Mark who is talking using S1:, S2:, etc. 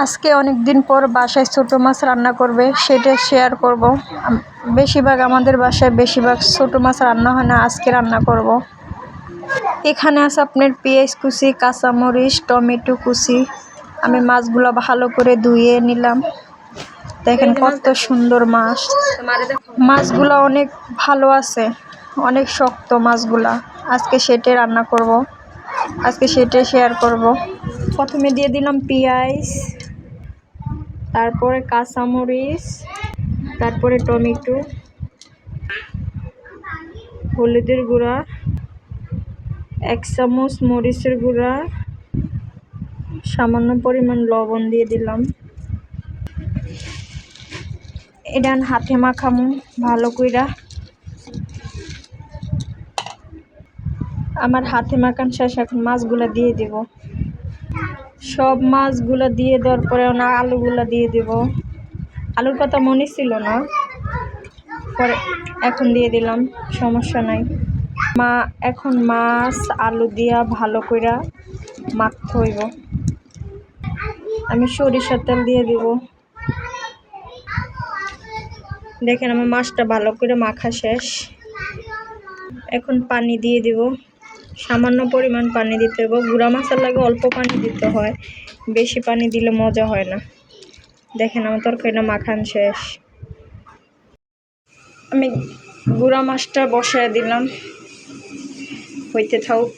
S1: আজকে অনেক দিন পর বাসায় ছোট মাছ রান্না করবে, সেটা শেয়ার করব। বেশিরভাগ আমাদের বাসায় ছোট মাছ রান্না হয় না, আজকে রান্না করব। এখানে আছে আপনার পেঁয়াজ কুচি, কাঁচামরিচ, টমেটো কুচি। আমি মাছগুলো ভালো করে ধুয়ে নিলাম। দেখেন কত সুন্দর মাছ। মাছগুলো অনেক ভালো আছে, অনেক শক্ত মাছগুলা। আজকে সেটাই রান্না করব, আজকে সেটাই শেয়ার করব। প্রথমে দিয়ে দিলাম পেঁয়াজ, তারপরে কাঁচামরিচ, তারপরে টমেটো, হলুদের গুঁড়া, 1 চামচ মরিচের গুঁড়া, সামান্য পরিমাণ লবণ দিয়ে দিলাম। এটা হাতে মাখামু ভালো কইরা। আমার হাতে মাখান শেষ, এখন মাছগুলা দিয়ে দিব। সব মাছগুলা দিয়ে দেওয়ার পরে আলুগুলা দিয়ে দিব। আলুর কথা মনে ছিল না, পরে এখন দিয়ে দিলাম, সমস্যা নাই। এখন মাছ আলু দিয়া ভালো কইরা মাখতে হইব। আমি সরিষার তেল দিয়ে দিব। দেখেন আমার মাছটা ভালো করে মাখা শেষ। এখন পানি দিয়ে দিব, সামান্য পরিমাণ পানি দিতে হবে। গুঁড়া মাছের লাগে অল্প পানি দিতে হয়, বেশি পানি দিলে মজা হয় না। দেখেন আমার তরকারিটা মাখান শেষ। আমি গুঁড়া মাছটা বসায় দিলাম, হইতে থাকুক।